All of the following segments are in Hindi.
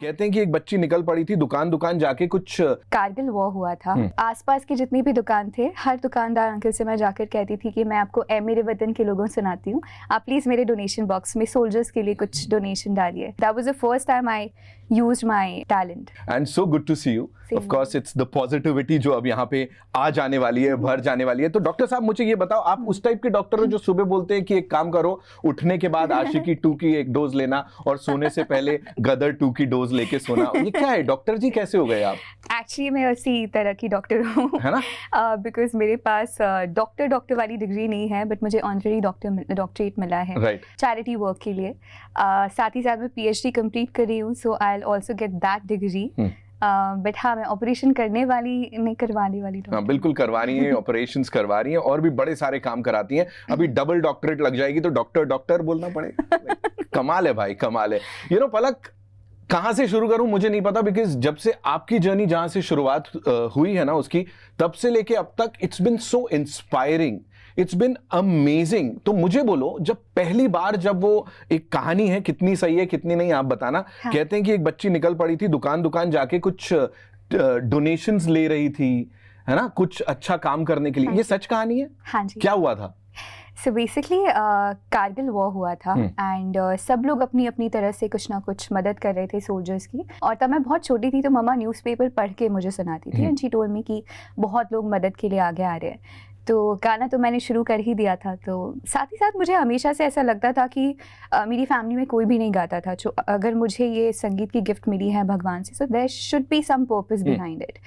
कहते हैं कि एक बच्ची निकल पड़ी थी दुकान दुकान जाके कुछ कारगिल वॉर हुआ था। आसपास के जितने भी दुकान थे, हर दुकानदार अंकल से मैं जाकर कहती थी कि मैं आपको मेरे वतन के लोगों सुनाती हूँ, आप प्लीज मेरे डोनेशन बॉक्स में सोल्जर्स के लिए कुछ डोनेशन डालिए। That was the first time I used my talent. And so good to see you. Of course it's the positivity जो अब यहाँ पे आ जाने वाली है, भर जाने वाली है। तो डॉक्टर साहब मुझे ये बताओ, आप उस टाइप के डॉक्टर हो जो सुबह बोलते हैं कि एक काम करो, उठने के बाद आशिकी 2 की एक डोज लेना और सोने से पहले गदर 2 की डोज लेके सोना, ये क्या है डॉक्टर जी, कैसे हो गए आप? एक्चुअली मैं उसी तरह की डॉक्टर हूँ, है ना? बिकॉज मेरे पास डॉक्टर वाली डिग्री नहीं है, बट मुझे ऑनररी डॉक्टरेट मिला है चैरिटी वर्क के लिए। साथ ही साथ मैं PhD कंप्लीट कर रही हूँ, so I will also get that degree. But हाँ, मैं ऑपरेशन करने वाली नहीं, करवाने वाली डॉक्टर। हाँ, बिल्कुल करवा रही हैं, ऑपरेशंस करवा रही हैं और भी बड़े सारे काम कराती हैं। अभी डबल डॉक्टरेट लग जाएगी तो डॉक्टर बोलना पड़ेगा। कमाल है भाई, कमाल है। पलक, कहाँ से शुरू करूं मुझे नहीं पता, बिकॉज जब से आपकी जर्नी जहां से शुरुआत हुई है ना उसकी, तब से लेके अब तक it's been so inspiring, it's been amazing. तो मुझे बोलो, जब पहली बार जब वो एक कहानी है, कितनी सही है कितनी नहीं आप बताना। हाँ। कहते हैं कि एक बच्ची निकल पड़ी थी दुकान दुकान जाके कुछ डोनेशंस ले रही थी, है ना, कुछ अच्छा काम करने के लिए। हाँ, ये सच कहानी है? हाँ जी। क्या हुआ था? सो बेसिकली कारगिल वॉर हुआ था एंड सब लोग अपनी अपनी तरह से कुछ ना कुछ मदद कर रहे थे सोल्जर्स की। और तब मैं बहुत छोटी थी, तो मम्मा न्यूज़पेपर पढ़ के मुझे सुनाती थी एंड शी टोल्ड मी कि बहुत लोग मदद के लिए आगे आ रहे हैं। तो गाना तो मैंने शुरू कर ही दिया था। तो साथ ही साथ मुझे हमेशा से ऐसा लगता था कि मेरी फैमिली में कोई भी नहीं गाता था, जो अगर मुझे ये संगीत की गिफ्ट मिली है भगवान से, so there should be some purpose behind it.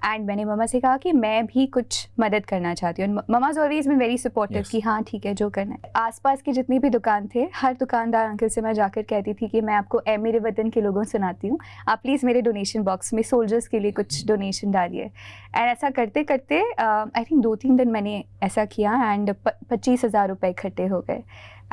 And मैंने मम्मा से कहा कि मैं भी कुछ मदद करना चाहती हूँ। Mamma's always been very supportive कि हाँ ठीक है, जो करना है। आसपास के जितने भी दुकान थे, हर दुकानदार अंकल से मैं जाकर कहती थी कि मैं आपको मेरे वतन के लोगों सुनाती हूँ, आप प्लीज़ मेरे डोनेशन बॉक्स में सोल्जर्स के लिए कुछ डोनेशन डालिए। एंड ऐसा करते करते आई थिंक 2-3 दिन मैंने ऐसा किया एंड 25,000 रुपये इकट्ठे हो गए।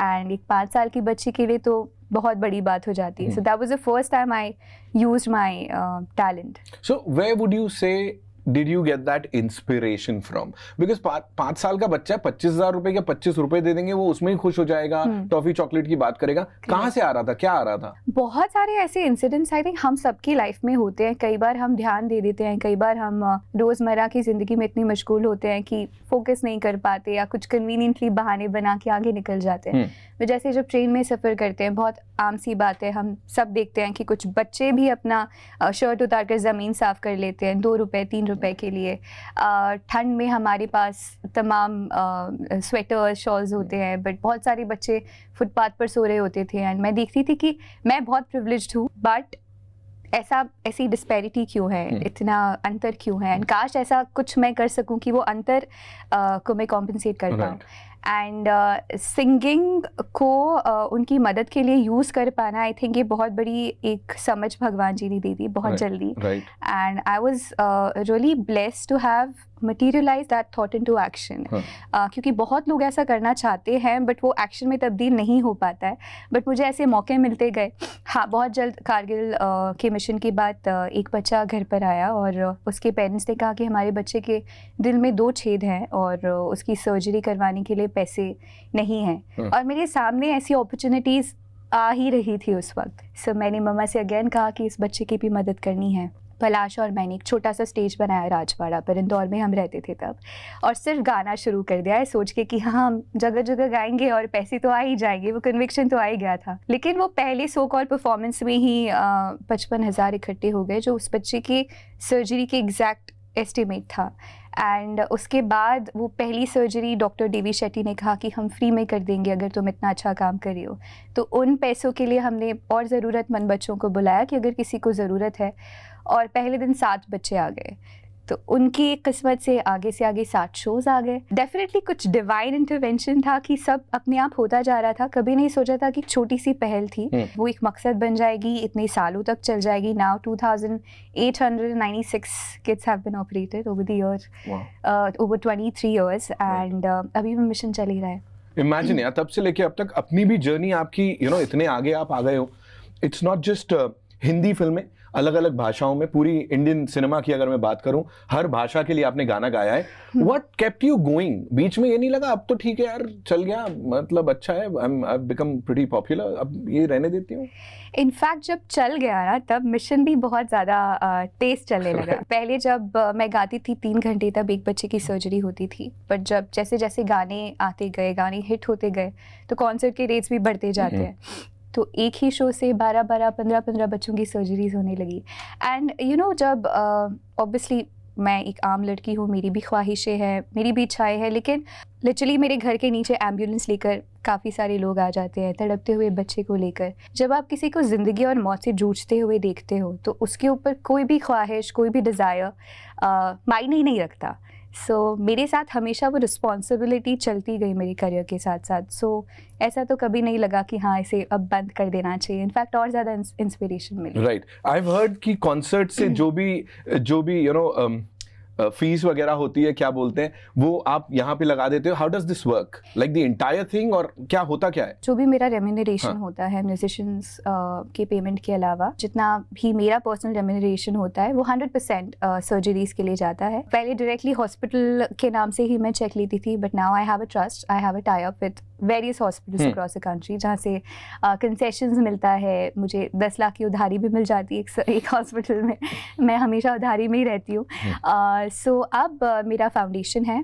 एंड एक 5 साल की बच्ची के लिए तो बहुत बड़ी बात हो जाती है। So that was the first time I used my talent. So where would you say did you get that inspiration from? Because 5 साल का बच्चा 25,000 रुपए के 25 रुपए दे देंगे, वो उसमें ही खुश हो जाएगा, टॉफी चॉकलेट की बात करेगा। कहाँ से आ रहा था, क्या आ रहा था? बहुत सारे ऐसे इंसिडेंट्स आई थिंक हम सबकी लाइफ में होते हैं। कई बार हम ध्यान दे देते हैं, कई बार हम रोजमर्रा की जिंदगी में इतनी मशगूल होते हैं कि फोकस नहीं कर पाते या कुछ कन्वीनियंटली बहाने बना के आगे निकल जाते हैं। जैसे जब ट्रेन में सफ़र करते हैं, बहुत आम सी बात है, हम सब देखते हैं कि कुछ बच्चे भी अपना शर्ट उतार कर ज़मीन साफ़ कर लेते हैं 2 रुपए 3 रुपए के लिए। ठंड में हमारे पास तमाम स्वेटर्स शॉल्स होते हैं, बट बहुत सारे बच्चे फुटपाथ पर सो रहे होते थे। एंड मैं देखती थी कि मैं बहुत प्रिविलेज्ड हूँ, बट ऐसी डिस्पैरिटी क्यों है, इतना अंतर क्यों है। एंड काश ऐसा कुछ मैं कर सकूं कि वो अंतर को मैं कॉम्पनसेट कर पाऊँ। एंड सिंगिंग को उनकी मदद के लिए यूज़ कर पाना, आई थिंक ये बहुत बड़ी एक समझ भगवान जी ने दी थी बहुत जल्दी। And I was really blessed to have materialise that thought into action. क्योंकि बहुत लोग ऐसा करना चाहते हैं बट वो एक्शन में तब्दील नहीं हो पाता है, बट मुझे ऐसे मौके मिलते गए। हाँ, बहुत जल्द कारगिल के मिशन के बाद एक बच्चा घर पर आया और उसके पेरेंट्स ने कहा कि हमारे बच्चे के दिल में 2 छेद हैं और उसकी सर्जरी करवाने के लिए पैसे नहीं हैं। और मेरे सामने ऐसी अपॉर्चुनिटीज़ आ ही रही थी उस वक्त। सो मैंने मम्मा से अगेन कहा कि इस बच्चे की भी मदद करनी है। पलाश और मैंने एक छोटा सा स्टेज बनाया राजवाड़ा पर, इंदौर में हम रहते थे तब, और सिर्फ गाना शुरू कर दिया है सोच के कि हाँ हम जगह जगह गाएंगे और पैसे तो आ ही जाएंगे। वो कन्विक्शन तो आ ही गया था। लेकिन वो पहले सो कॉल परफॉर्मेंस में ही 55,000 इकट्ठे हो गए, जो उस बच्चे की सर्जरी के एग्जैक्ट एस्टिमेट था। एंड उसके बाद वो पहली सर्जरी डॉक्टर देवी शेट्टी ने कहा कि हम फ्री में कर देंगे अगर तुम इतना अच्छा काम कर रही हो। तो उन पैसों के लिए हमने और ज़रूरतमंद बच्चों को बुलाया कि अगर किसी को ज़रूरत है, और पहले दिन 7 बच्चे आ गए। तो उनकी किस्मत से आगे 7 शोज़ आ गए। डेफिनेटली कुछ डिवाइन इंटरवेंशन था कि सब अपने आप होता जा रहा था। कभी नहीं सोचा था कि छोटी सी पहल थी वो एक मकसद बन जाएगी, इतने सालों तक चल जाएगी। Now 2,896 kids have been operated over the year, over 23 years, and अभी भी मिशन चल ही रहा है। इमेजिन यार, तब से लेके अब तक अपनी भी जर्नी आपकी, इतने आगे आप आ गए हो। इट्स नॉट जस्ट हिंदी फिल्में, अलग अलग भाषाओं में, पूरी इंडियन सिनेमा की अगर मैं बात करूं, हर भाषा के लिए आपने गाना गाया है. What kept you going? बीच में ये नहीं लगा अब तो ठीक है यार, चल गया, मतलब अच्छा है, आई बिकम प्रीटी पॉपुलर, अब ये रहने देती हूँ? इनफैक्ट जब चल गया ना, तब मिशन भी बहुत ज़्यादा तेज चलने लगा. पहले जब मैं गाती थी 3 घंटे, तब एक बच्चे की सर्जरी होती थी. बट जब जैसे जैसे गाने आते गए, गाने हिट होते गए, तो कॉन्सर्ट के रेट्स भी बढ़ते जाते हैं. तो एक ही शो से 12-12, 15-15 बच्चों की सर्जरीज होने लगी. एंड यू नो, जब ऑब्वियसली मैं एक आम लड़की हूँ, मेरी भी ख्वाहिशें हैं, मेरी भी इच्छाएं हैं, लेकिन लिटरली मेरे घर के नीचे एम्बुलेंस लेकर काफ़ी सारे लोग आ जाते हैं तड़पते हुए बच्चे को लेकर. जब आप किसी को ज़िंदगी और मौत से जूझते हुए देखते हो, तो उसके ऊपर कोई भी ख्वाहिश, कोई भी डिज़ायर मायने ही नहीं रखता. सो मेरे साथ हमेशा वो रिस्पॉन्सिबिलिटी चलती गई मेरे करियर के साथ साथ. सो ऐसा तो कभी नहीं लगा कि हाँ इसे अब बंद कर देना चाहिए. इनफैक्ट और ज़्यादा इंस्पिरेशन मिली. राइट. आई हैव हर्ड कि कॉन्सर्ट से जो भी यू नो फीस वगैरह होती है, क्या बोलते हैं, वो आप यहाँ पे लगा देते हो. How does this work, like the entire thing, और क्या होता क्या है? जो भी मेरा रेम्यूनरेशन होता है म्यूजिशियंस के पेमेंट के अलावा, जितना भी मेरा पर्सनल रेम्यूनरेशन होता है, वो 100% सर्जरीज के लिए जाता है. पहले डायरेक्टली हॉस्पिटल के नाम से ही मैं चेक लेती थी, but now I have a trust, I have a tie up with various hospitals across the country, जहाँ से कंसेशंस मिलता है. मुझे 10 लाख की उधारी भी मिल जाती है एक हॉस्पिटल में. मैं हमेशा उधारी में ही रहती हूँ. सो अब मेरा फाउंडेशन है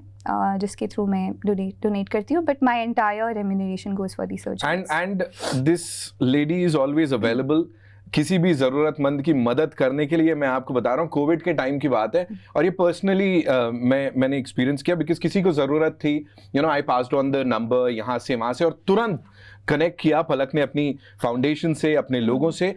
जिसके थ्रू मैं डोनेट करती हूँ, but my entire remuneration goes for the surgery. And this lady is always available किसी भी ज़रूरतमंद की मदद करने के लिए. मैं आपको बता रहा हूँ, कोविड के टाइम की बात है, और ये पर्सनली मैंने एक्सपीरियंस किया, बिकॉज किसी को ज़रूरत थी, you know, I passed on the number यहाँ से वहाँ से, और तुरंत कनेक्ट किया पलक ने अपनी फाउंडेशन से, अपने लोगों से,